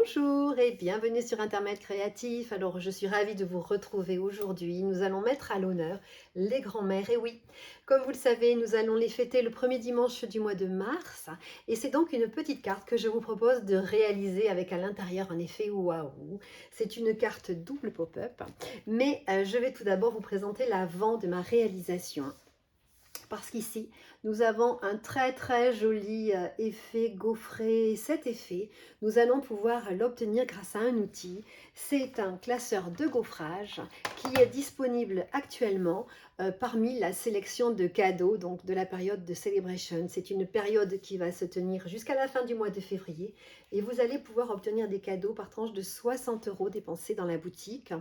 Bonjour et bienvenue sur Internet Créatif. Alors, je suis ravie de vous retrouver aujourd'hui. Nous allons mettre à l'honneur les grands-mères. Et oui, comme vous le savez, nous allons les fêter le premier dimanche du mois de mars. Et c'est donc une petite carte que je vous propose de réaliser avec à l'intérieur un effet waouh. C'est une carte double pop-up. Mais je vais tout d'abord vous présenter l'avant de ma réalisation. Parce qu'ici, nous avons un très joli effet gaufré. Cet effet, nous allons pouvoir l'obtenir grâce à un outil. C'est un classeur de gaufrage qui est disponible actuellement parmi la sélection de cadeaux donc de la période de Celebration. C'est une période qui va se tenir jusqu'à la fin du mois de février et vous allez pouvoir obtenir des cadeaux par tranche de 60 € dépensés dans la boutique.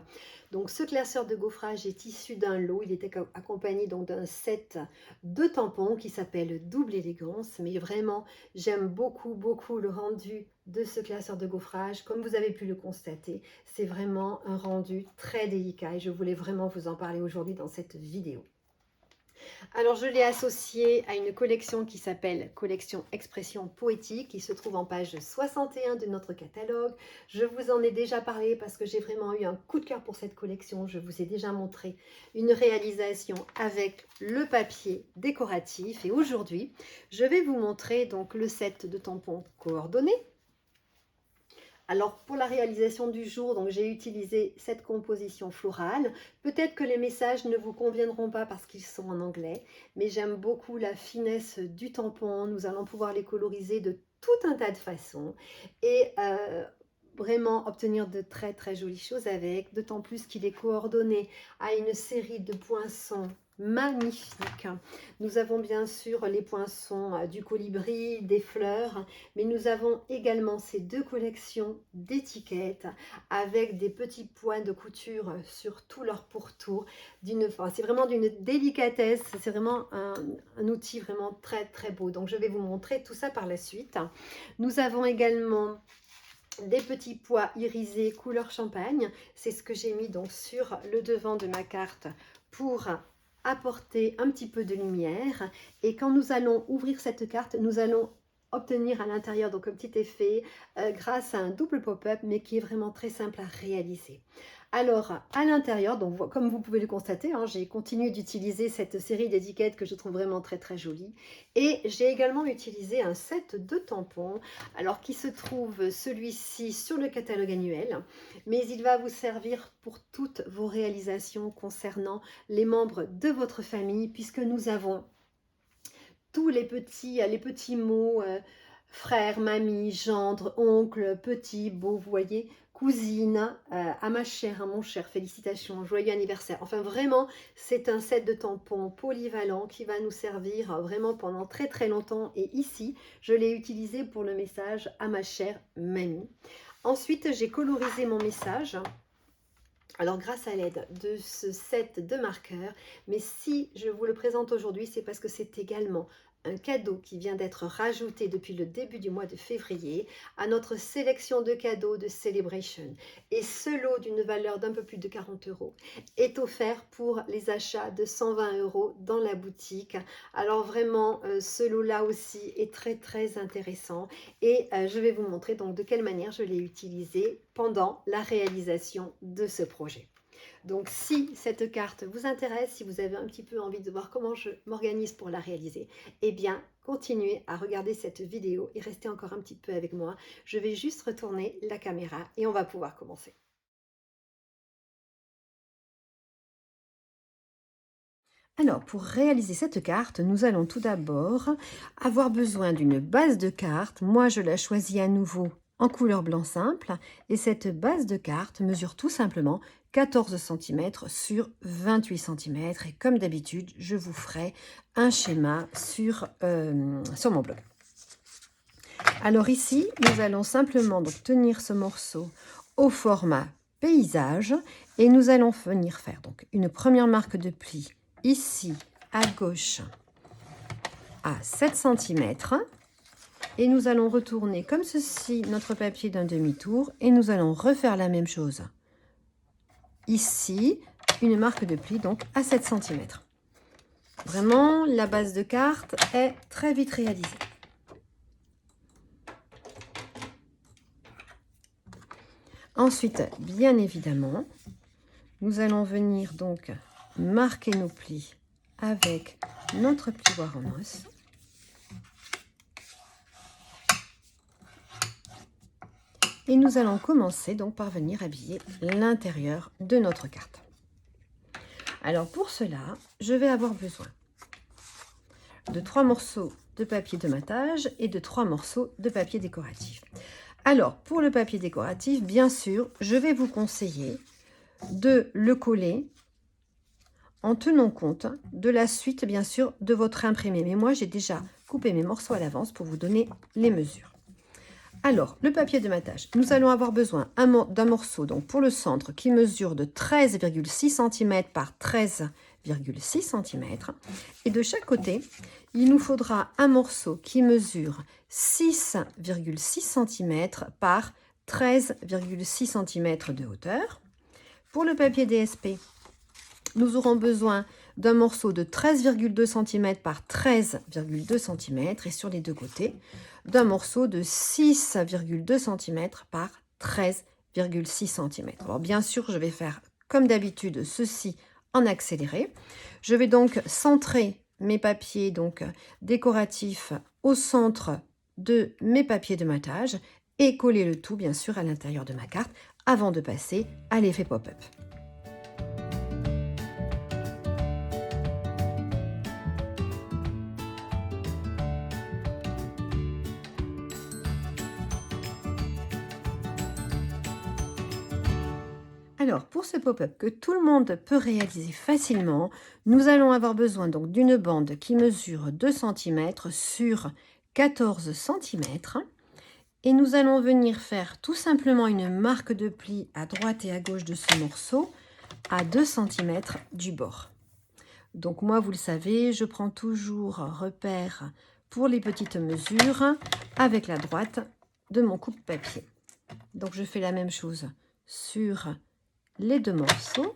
Donc ce classeur de gaufrage est issu d'un lot. Il était accompagné donc d'un set de tampons qui s'appelle Double Élégance, mais vraiment j'aime beaucoup le rendu de ce classeur de gaufrage. Comme vous avez pu le constater, c'est vraiment un rendu très délicat et je voulais vraiment vous en parler aujourd'hui dans cette vidéo. Alors je l'ai associé à une collection qui s'appelle Collection Expression Poétique, qui se trouve en page 61 de notre catalogue. Je vous en ai déjà parlé parce que j'ai vraiment eu un coup de cœur pour cette collection. Je vous ai déjà montré une réalisation avec le papier décoratif et aujourd'hui je vais vous montrer donc le set de tampons coordonnés. Alors pour la réalisation du jour, donc j'ai utilisé cette composition florale. Peut-être que les messages ne vous conviendront pas parce qu'ils sont en anglais, mais j'aime beaucoup la finesse du tampon. Nous allons pouvoir les coloriser de tout un tas de façons et vraiment obtenir de très jolies choses avec, d'autant plus qu'il est coordonné à une série de poinçons magnifiques. Nous avons bien sûr les poinçons du colibri, des fleurs, mais nous avons également ces deux collections d'étiquettes avec des petits points de couture sur tout leur pourtour. C'est vraiment d'une délicatesse, c'est vraiment un outil vraiment très beau. Donc je vais vous montrer tout ça par la suite. Nous avons également des petits pois irisés couleur champagne. C'est ce que j'ai mis donc sur le devant de ma carte pour apporter un petit peu de lumière. Et quand nous allons ouvrir cette carte, nous allons obtenir à l'intérieur donc un petit effet grâce à un double pop-up, mais qui est vraiment très simple à réaliser. Alors, à l'intérieur, donc comme vous pouvez le constater, hein, j'ai continué d'utiliser cette série d'étiquettes que je trouve vraiment très jolie. Et j'ai également utilisé un set de tampons, alors qui se trouve celui-ci sur le catalogue annuel, mais il va vous servir pour toutes vos réalisations concernant les membres de votre famille, puisque nous avons tous les petits mots, frère, mamie, gendre, oncle, petit, beau, vous voyez, cousine, à ma chère, à mon cher, félicitations, joyeux anniversaire. Enfin vraiment, c'est un set de tampons polyvalent qui va nous servir vraiment pendant très longtemps. Et ici, je l'ai utilisé pour le message à ma chère mamie. Ensuite, j'ai colorisé mon message. Alors grâce à l'aide de ce set de marqueurs, mais si je vous le présente aujourd'hui, c'est parce que c'est également un cadeau qui vient d'être rajouté depuis le début du mois de février à notre sélection de cadeaux de Celebration. Et ce lot d'une valeur d'un peu plus de 40 € est offert pour les achats de 120 € dans la boutique. Alors vraiment, ce lot-là aussi est très intéressant et je vais vous montrer donc de quelle manière je l'ai utilisé pendant la réalisation de ce projet. Donc si cette carte vous intéresse, si vous avez un petit peu envie de voir comment je m'organise pour la réaliser, eh bien continuez à regarder cette vidéo et restez encore un petit peu avec moi. Je vais juste retourner la caméra et on va pouvoir commencer. Alors, pour réaliser cette carte, nous allons tout d'abord avoir besoin d'une base de carte. Moi, je la choisis à nouveau en couleur blanc simple. Et cette base de carte mesure tout simplement 14 cm sur 28 cm. Et comme d'habitude, je vous ferai un schéma sur mon blog. Alors ici, nous allons simplement donc tenir ce morceau au format paysage. Et nous allons venir faire donc une première marque de pli ici à gauche à 7 cm et nous allons retourner comme ceci notre papier d'un demi-tour et nous allons refaire la même chose ici, une marque de pli donc à 7 cm. Vraiment, la base de carte est très vite réalisée. Ensuite, bien évidemment, nous allons venir donc marquer nos plis avec notre plioir en os. Et nous allons commencer donc par venir habiller l'intérieur de notre carte. Alors pour cela, je vais avoir besoin de 3 morceaux de papier de matage et de 3 morceaux de papier décoratif. Alors pour le papier décoratif, bien sûr, je vais vous conseiller de le coller en tenant compte de la suite, bien sûr, de votre imprimé. Mais moi, j'ai déjà coupé mes morceaux à l'avance pour vous donner les mesures. Alors, le papier de matage, nous allons avoir besoin d'un morceau donc pour le centre qui mesure de 13,6 cm par 13,6 cm. Et de chaque côté, il nous faudra un morceau qui mesure 6,6 cm par 13,6 cm de hauteur. Pour le papier DSP, nous aurons besoin d'un morceau de 13,2 cm par 13,2 cm et sur les deux côtés, d'un morceau de 6,2 cm par 13,6 cm. Alors bien sûr, je vais faire comme d'habitude ceci en accéléré. Je vais donc centrer mes papiers donc décoratifs au centre de mes papiers de matage et coller le tout bien sûr à l'intérieur de ma carte avant de passer à l'effet pop-up. Alors, pour ce pop-up que tout le monde peut réaliser facilement, nous allons avoir besoin donc d'une bande qui mesure 2 cm sur 14 cm. Et nous allons venir faire tout simplement une marque de pli à droite et à gauche de ce morceau à 2 cm du bord. Donc moi, vous le savez, je prends toujours repère pour les petites mesures avec la droite de mon coupe-papier. Donc je fais la même chose sur les deux morceaux.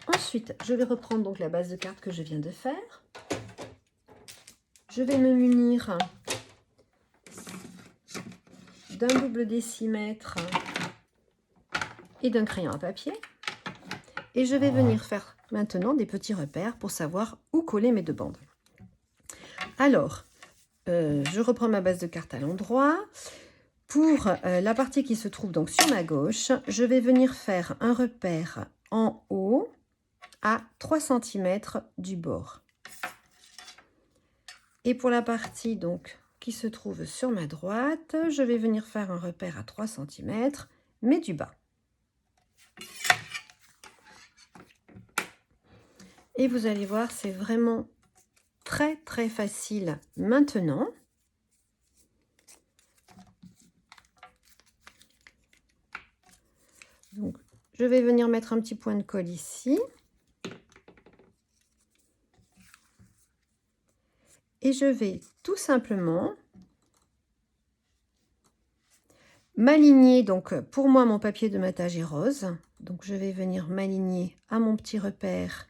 Ensuite, je vais reprendre donc la base de carte que je viens de faire. Je vais me munir d'un double décimètre et d'un crayon à papier. Et je vais venir faire maintenant des petits repères pour savoir où coller mes deux bandes. Alors, je reprends ma base de carte à l'endroit. Pour la partie qui se trouve donc sur ma gauche, je vais venir faire un repère en haut à 3 cm du bord. Et pour la partie donc qui se trouve sur ma droite, je vais venir faire un repère à 3 cm, mais du bas. Et vous allez voir, c'est vraiment très très facile maintenant. Donc, je vais venir mettre un petit point de colle ici. Et je vais tout simplement m'aligner. Donc, pour moi, mon papier de matage est rose. Donc, je vais venir m'aligner à mon petit repère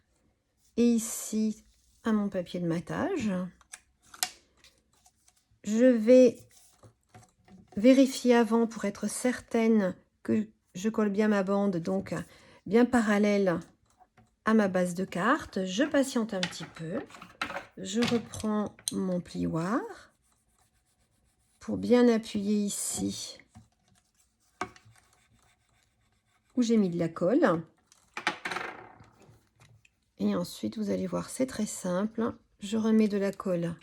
et ici à mon papier de matage. Je vais vérifier avant pour être certaine que je colle bien ma bande, donc bien parallèle à ma base de carte. Je patiente un petit peu. Je reprends mon plioir pour bien appuyer ici où j'ai mis de la colle. Et ensuite, vous allez voir, c'est très simple. Je remets de la colle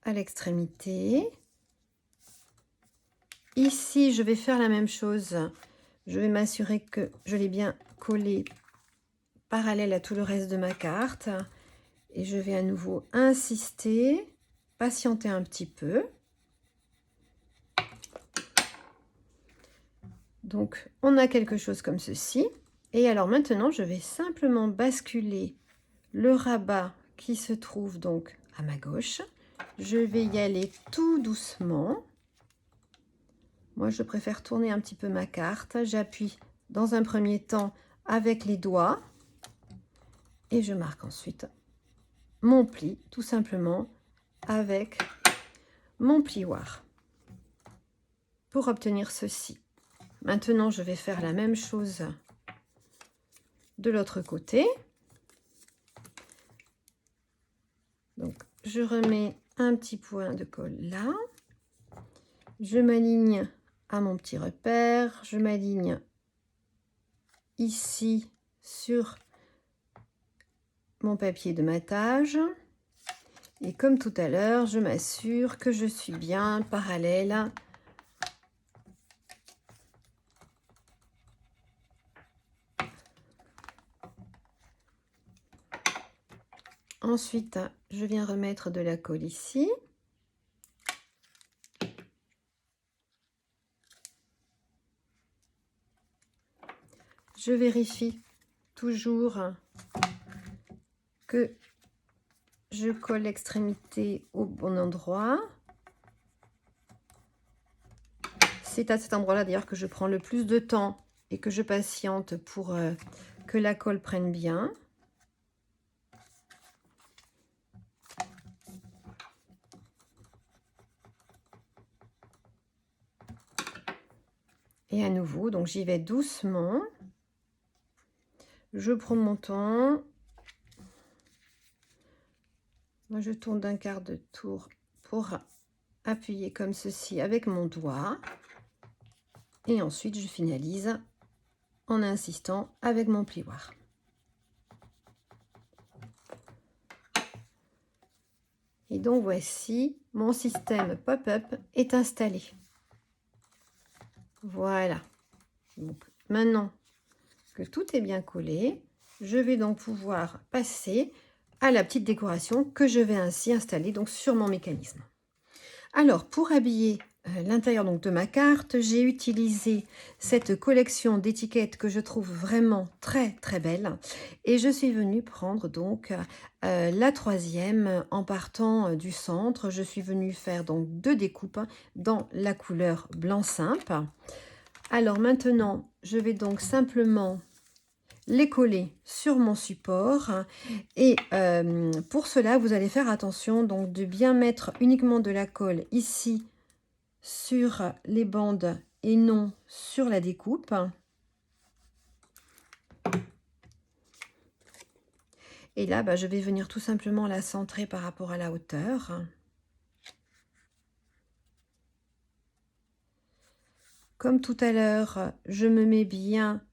à l'extrémité. Ici, je vais faire la même chose. Je vais m'assurer que je l'ai bien collé parallèle à tout le reste de ma carte. Et je vais à nouveau insister, patienter un petit peu. Donc, on a quelque chose comme ceci. Et alors maintenant, je vais simplement basculer le rabat qui se trouve donc à ma gauche. Je vais y aller tout doucement. Moi, je préfère tourner un petit peu ma carte. J'appuie dans un premier temps avec les doigts. Et je marque ensuite mon pli, tout simplement, avec mon plioir, pour obtenir ceci. Maintenant, je vais faire la même chose de l'autre côté. Donc, je remets un petit point de colle là. Je m'aligne à mon petit repère. Je m'aligne ici sur mon papier de matage. Et comme tout à l'heure, je m'assure que je suis bien parallèle Ensuite, je viens remettre de la colle ici. Je vérifie toujours que je colle l'extrémité au bon endroit. C'est à cet endroit-là d'ailleurs que je prends le plus de temps et que je patiente pour que la colle prenne bien. Et à nouveau, donc j'y vais doucement. Je prends mon temps. Moi, je tourne d'un quart de tour pour appuyer comme ceci avec mon doigt. Et ensuite, je finalise en insistant avec mon plioir. Et donc, voici, mon système pop-up est installé. Voilà. Donc, maintenant que tout est bien collé, je vais donc pouvoir passer à la petite décoration que je vais ainsi installer donc sur mon mécanisme. Alors, pour habiller l'intérieur donc de ma carte, j'ai utilisé cette collection d'étiquettes que je trouve vraiment très très belle, et je suis venue prendre donc la troisième en partant du centre. Je suis venue faire donc 2 découpes dans la couleur blanc simple. Alors maintenant, je vais donc simplement les coller sur mon support, et pour cela vous allez faire attention donc de bien mettre uniquement de la colle ici sur les bandes et non sur la découpe. Et là je vais venir tout simplement la centrer par rapport à la hauteur. Comme tout à l'heure, je me mets bien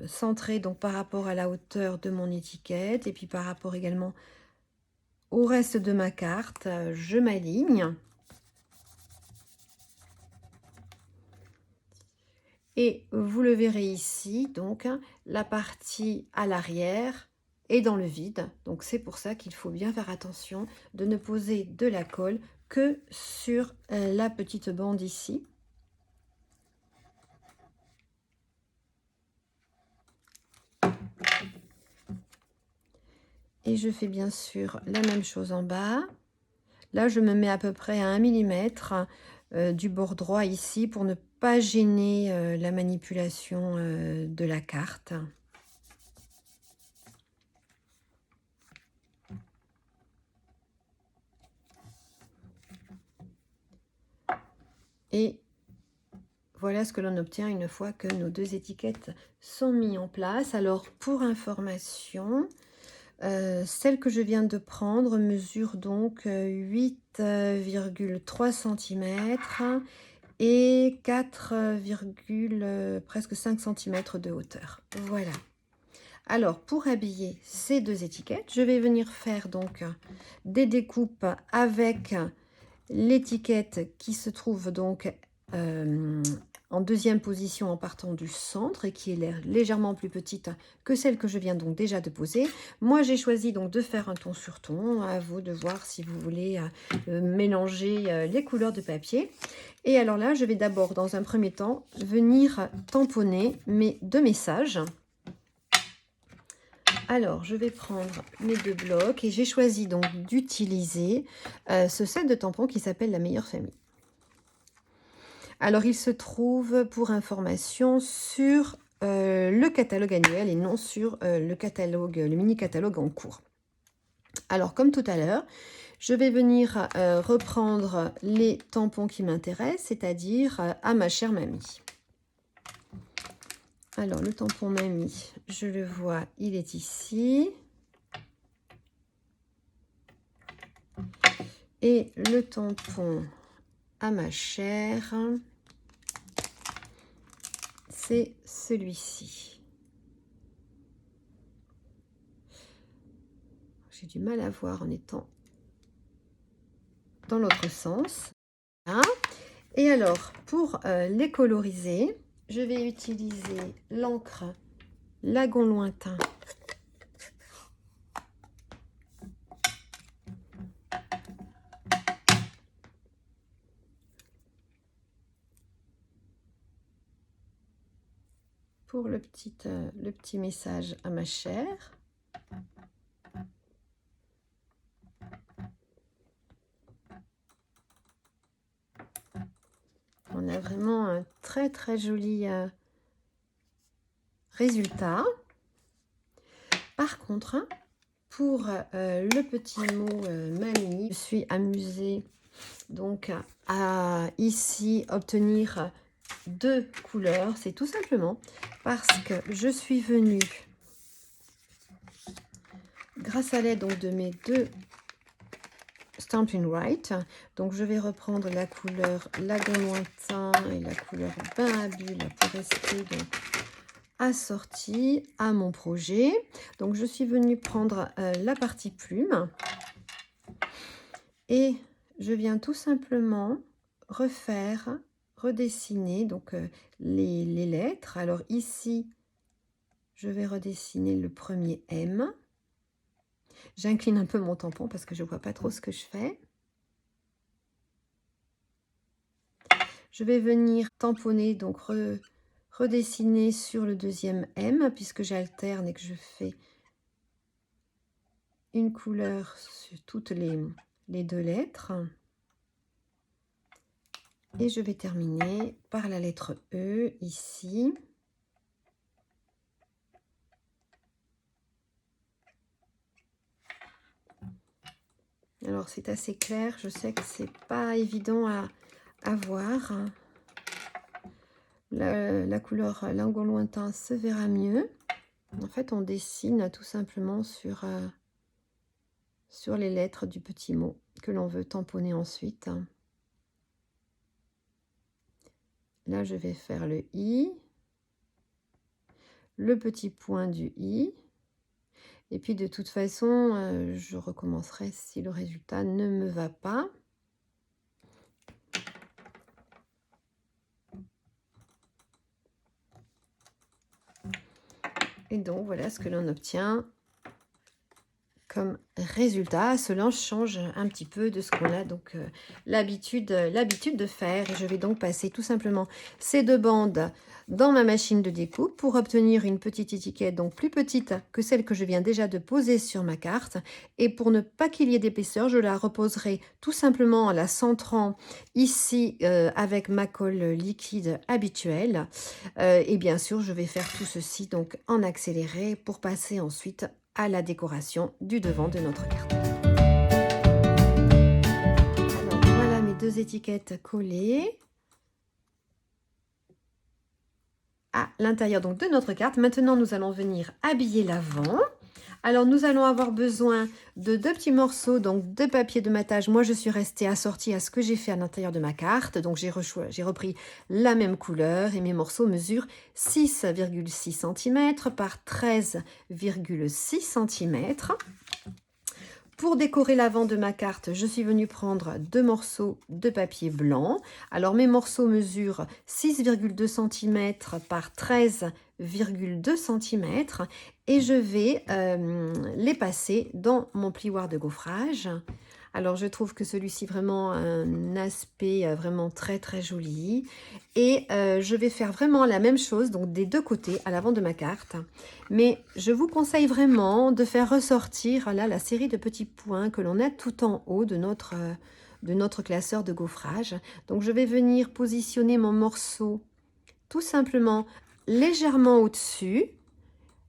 centré donc par rapport à la hauteur de mon étiquette, et puis par rapport également au reste de ma carte, je m'aligne. Et vous le verrez ici, donc la partie à l'arrière est dans le vide. Donc c'est pour ça qu'il faut bien faire attention de ne poser de la colle que sur la petite bande ici. Et je fais bien sûr la même chose en bas. Là, je me mets à peu près à 1 mm du bord droit ici pour ne pas gêner la manipulation de la carte. Et voilà ce que l'on obtient une fois que nos 2 étiquettes sont mises en place. Alors, pour information, celle que je viens de prendre mesure donc 8,3 cm et 4, presque 5 cm de hauteur. Voilà. Alors, pour habiller ces 2 étiquettes, je vais venir faire donc des découpes avec l'étiquette qui se trouve donc en deuxième position en partant du centre et qui est légèrement plus petite que celle que je viens donc déjà de poser. Moi, j'ai choisi donc de faire un ton sur ton. À vous de voir si vous voulez mélanger les couleurs de papier. Et alors là, je vais d'abord, dans un premier temps, venir tamponner mes 2 messages. Alors, je vais prendre mes 2 blocs et j'ai choisi donc d'utiliser ce set de tampons qui s'appelle La Meilleure Famille. Alors, il se trouve, pour information, sur le catalogue annuel et non sur le catalogue, le mini-catalogue en cours. Alors, comme tout à l'heure, je vais venir reprendre les tampons qui m'intéressent, c'est-à-dire à ma chère mamie. Alors, le tampon mamie, je le vois, il est ici. Et le tampon à ma chère, c'est celui-ci. J'ai du mal à voir en étant dans l'autre sens. Voilà. Et alors, pour les coloriser, je vais utiliser l'encre Lagon Lointain. Pour le petit message à ma chère. On a vraiment un très très joli résultat. Par contre, pour le petit mot mamie, je suis amusée donc à ici obtenir 2 couleurs. C'est tout simplement parce que je suis venue, grâce à l'aide donc de mes 2 Stampin' Right, donc je vais reprendre la couleur Lagon Lointain et la couleur Bain à bulles pour rester donc assortie à mon projet. Donc je suis venue prendre la partie plume et je viens tout simplement redessiner donc les lettres. Alors ici, je vais redessiner le premier M. J'incline un peu mon tampon parce que je ne vois pas trop ce que je fais. Je vais venir tamponner, donc redessiner sur le deuxième M, puisque j'alterne et que je fais une couleur sur toutes les 2 lettres. Et je vais terminer par la lettre E ici. Alors c'est assez clair, je sais que c'est pas évident à voir. La couleur Lagon Lointain se verra mieux. En fait, on dessine tout simplement sur les lettres du petit mot que l'on veut tamponner ensuite. Là, je vais faire le I, le petit point du I. Et puis, de toute façon, je recommencerai si le résultat ne me va pas. Et donc, voilà ce que l'on obtient comme résultat. Cela change un petit peu de ce qu'on a donc l'habitude de faire. Et je vais donc passer tout simplement ces 2 bandes dans ma machine de découpe pour obtenir une petite étiquette, donc plus petite que celle que je viens déjà de poser sur ma carte. Et pour ne pas qu'il y ait d'épaisseur, je la reposerai tout simplement en la centrant ici avec ma colle liquide habituelle. Et bien sûr, je vais faire tout ceci donc en accéléré pour passer ensuite à la décoration du devant de notre carte. Alors voilà mes 2 étiquettes collées à l'intérieur donc de notre carte. Maintenant, nous allons venir habiller l'avant. Alors, nous allons avoir besoin de 2 petits morceaux donc de papier de matage. Moi, je suis restée assortie à ce que j'ai fait à l'intérieur de ma carte. Donc, j'ai repris la même couleur et mes morceaux mesurent 6,6 cm par 13,6 cm. Pour décorer l'avant de ma carte, je suis venue prendre 2 morceaux de papier blanc. Alors, mes morceaux mesurent 6,2 cm par 13,2 cm et je vais les passer dans mon plioir de gaufrage. Alors, je trouve que celui-ci vraiment un aspect vraiment très très joli. Et je vais faire vraiment la même chose, donc des 2 côtés à l'avant de ma carte. Mais je vous conseille vraiment de faire ressortir là la série de petits points que l'on a tout en haut de notre classeur de gaufrage. Donc, je vais venir positionner mon morceau tout simplement légèrement au-dessus,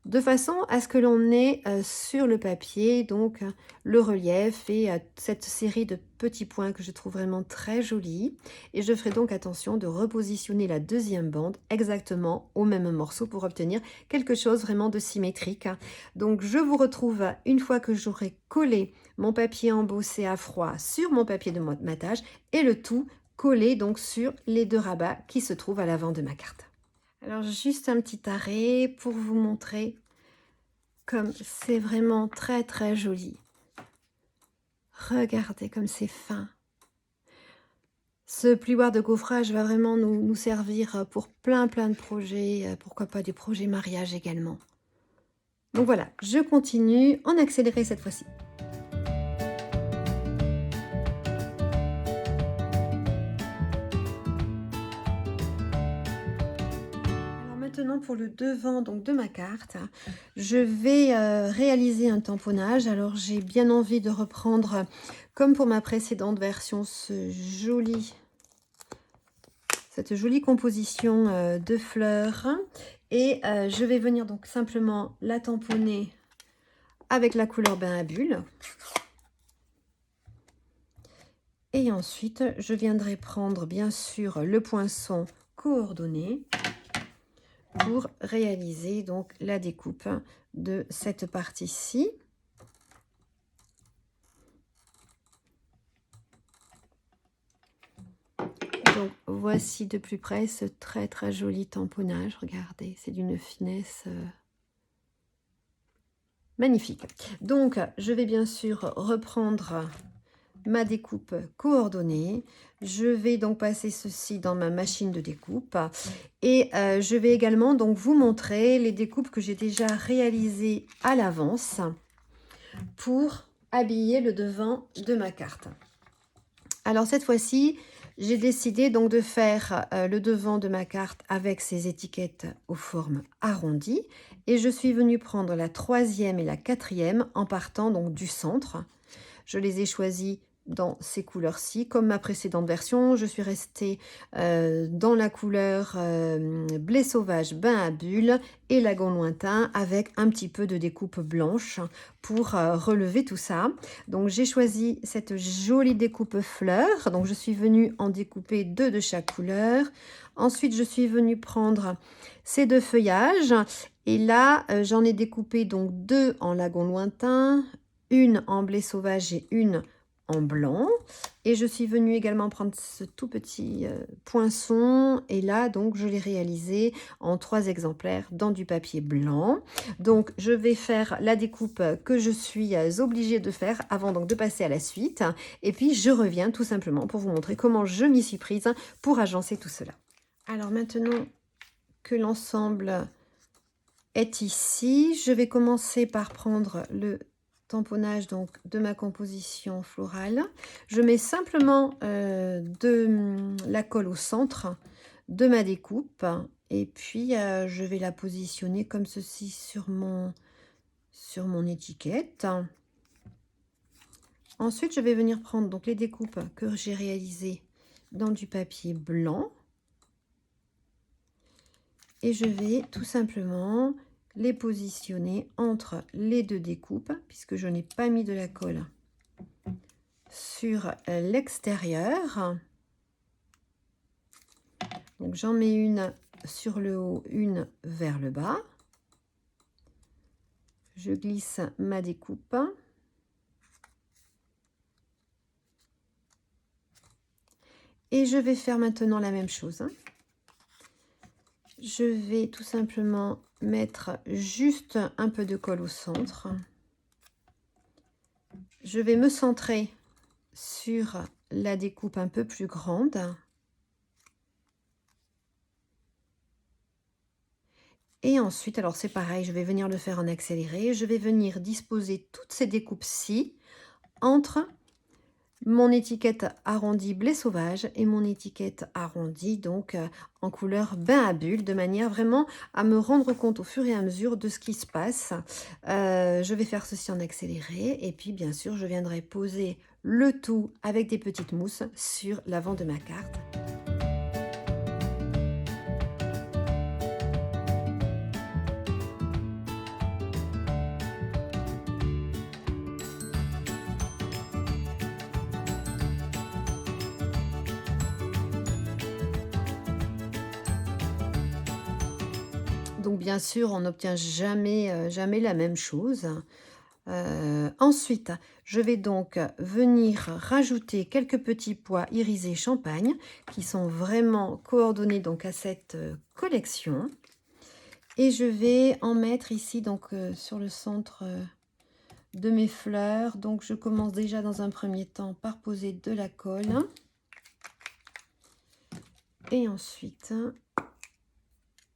de façon à ce que l'on ait sur le papier donc le relief et cette série de petits points que je trouve vraiment très jolis. Et je ferai donc attention de repositionner la deuxième bande exactement au même morceau pour obtenir quelque chose vraiment de symétrique. Donc je vous retrouve une fois que j'aurai collé mon papier embossé à froid sur mon papier de matage et le tout collé donc sur les deux rabats qui se trouvent à l'avant de ma carte. Alors juste un petit arrêt pour vous montrer comme c'est vraiment très très joli. Regardez comme c'est fin. Ce plioir de gaufrage va vraiment nous servir pour plein de projets, pourquoi pas des projets mariage également. Donc voilà, je continue en accéléré cette fois-ci. Maintenant pour le devant donc de ma carte, je vais réaliser un tamponnage. Alors j'ai bien envie de reprendre comme pour ma précédente version cette jolie composition de fleurs et je vais venir donc simplement la tamponner avec la couleur bain à bulles. Et ensuite je viendrai prendre bien sûr le poinçon coordonné pour réaliser donc la découpe de cette partie-ci. Donc voici de plus près ce très très joli tamponnage. Regardez, c'est d'une finesse magnifique. Donc je vais bien sûr reprendre ma découpe coordonnée. Je vais donc passer ceci dans ma machine de découpe et je vais également donc vous montrer les découpes que j'ai déjà réalisées à l'avance pour habiller le devant de ma carte. Alors cette fois-ci, j'ai décidé donc de faire le devant de ma carte avec ces étiquettes aux formes arrondies et je suis venue prendre la 3e et la 4e en partant donc du centre. Je les ai choisis dans ces couleurs-ci. Comme ma précédente version, je suis restée dans la couleur blé sauvage bain à bulles et lagon lointain avec un petit peu de découpe blanche pour relever tout ça. Donc j'ai choisi cette jolie découpe fleur. Donc je suis venue en découper 2 de chaque couleur. Ensuite, je suis venue prendre ces 2 feuillages et là, j'en ai découpé donc 2 en lagon lointain, une en blé sauvage et une en blanc. Et je suis venue également prendre ce tout petit poinçon et là donc je l'ai réalisé en 3 exemplaires dans du papier blanc. Donc je vais faire la découpe que je suis obligée de faire avant donc de passer à la suite et puis je reviens tout simplement pour vous montrer comment je m'y suis prise pour agencer tout cela. Alors maintenant que l'ensemble est ici, je vais commencer par prendre le tamponnage donc de ma composition florale. Je mets simplement de la colle au centre de ma découpe et puis je vais la positionner comme ceci sur mon étiquette. Ensuite, je vais venir prendre donc les découpes que j'ai réalisées dans du papier blanc et je vais tout simplement les positionner entre les 2 découpes puisque je n'ai pas mis de la colle sur l'extérieur. Donc j'en mets une sur le haut, une vers le bas. Je glisse ma découpe. Et je vais faire maintenant la même chose. Je vais tout simplement mettre juste un peu de colle au centre. Je vais me centrer sur la découpe un peu plus grande. Et ensuite, alors c'est pareil, je vais venir le faire en accéléré. Je vais venir disposer toutes ces découpes-ci entre mon étiquette arrondie blé sauvage et mon étiquette arrondie donc en couleur bain à bulles, de manière vraiment à me rendre compte au fur et à mesure de ce qui se passe. Je vais faire ceci en accéléré et puis bien sûr je viendrai poser le tout avec des petites mousses sur l'avant de ma carte. Donc bien sûr, on n'obtient jamais, jamais la même chose. Ensuite, je vais donc venir rajouter quelques petits pois irisés champagne qui sont vraiment coordonnés donc à cette collection. Et je vais en mettre ici donc sur le centre de mes fleurs. Donc je commence déjà dans un premier temps par poser de la colle. Et ensuite,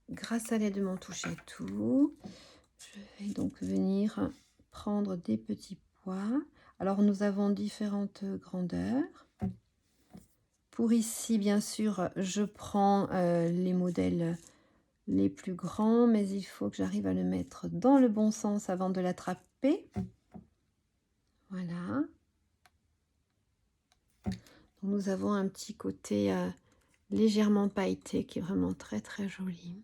grâce à l'aide de mon touche à tout, je vais donc venir prendre des petits pois. Alors nous avons différentes grandeurs. Pour ici, bien sûr, je prends les modèles les plus grands, mais il faut que j'arrive à le mettre dans le bon sens avant de l'attraper. Voilà. Nous avons un petit côté légèrement pailleté qui est vraiment très très joli.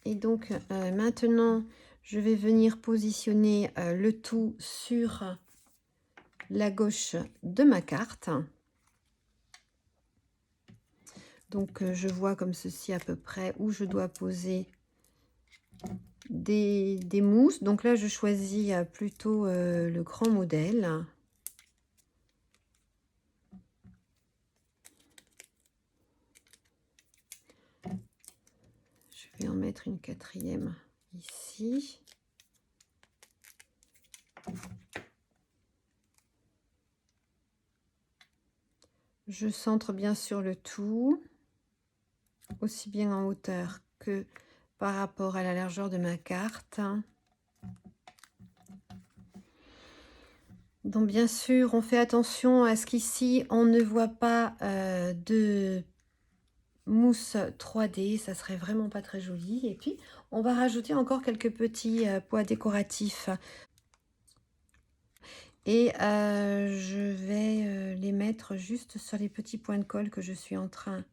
Et donc maintenant, je vais venir positionner le tout sur la gauche de ma carte. Donc je vois comme ceci à peu près où je dois poser des mousses. Donc là, je choisis plutôt le grand modèle. Je vais en mettre une quatrième ici. Je centre bien sûr le tout, aussi bien en hauteur que par rapport à la largeur de ma carte. Donc bien sûr, on fait attention à ce qu'ici, on ne voit pas de mousse 3D, ça serait vraiment pas très joli. Et puis, on va rajouter encore quelques petits pois décoratifs. Et je vais les mettre juste sur les petits points de colle que je suis en train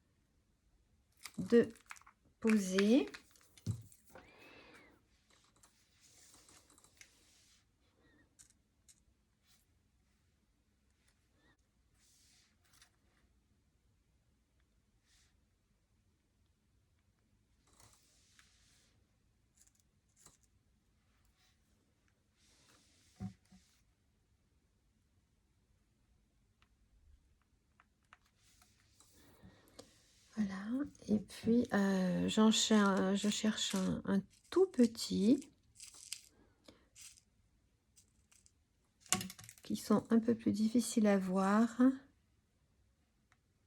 de poser. Voilà, et puis je cherche un tout petit qui sont un peu plus difficiles à voir,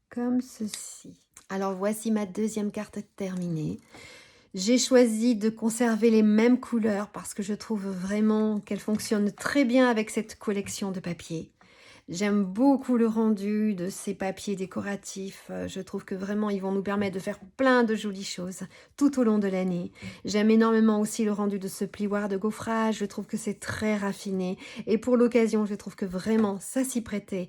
comme ceci. Alors voici ma deuxième carte terminée. J'ai choisi de conserver les mêmes couleurs parce que je trouve vraiment qu'elles fonctionnent très bien avec cette collection de papier. J'aime beaucoup le rendu de ces papiers décoratifs. Je trouve que vraiment, ils vont nous permettre de faire plein de jolies choses tout au long de l'année. J'aime énormément aussi le rendu de ce plioir de gaufrage. Je trouve que c'est très raffiné. Et pour l'occasion, je trouve que vraiment, ça s'y prêtait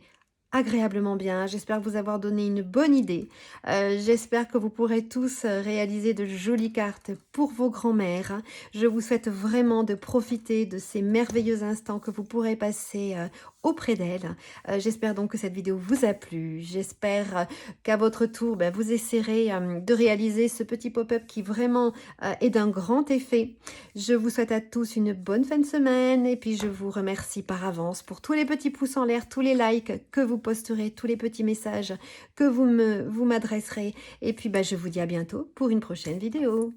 agréablement bien. J'espère vous avoir donné une bonne idée. J'espère que vous pourrez tous réaliser de jolies cartes pour vos grands-mères. Je vous souhaite vraiment de profiter de ces merveilleux instants que vous pourrez passer auprès d'elles. J'espère donc que cette vidéo vous a plu. J'espère qu'à votre tour, vous essaierez de réaliser ce petit pop-up qui vraiment est d'un grand effet. Je vous souhaite à tous une bonne fin de semaine et puis je vous remercie par avance pour tous les petits pouces en l'air, tous les likes que vous posterez, tous les petits messages que vous m'adresserez. Et puis je vous dis à bientôt pour une prochaine vidéo.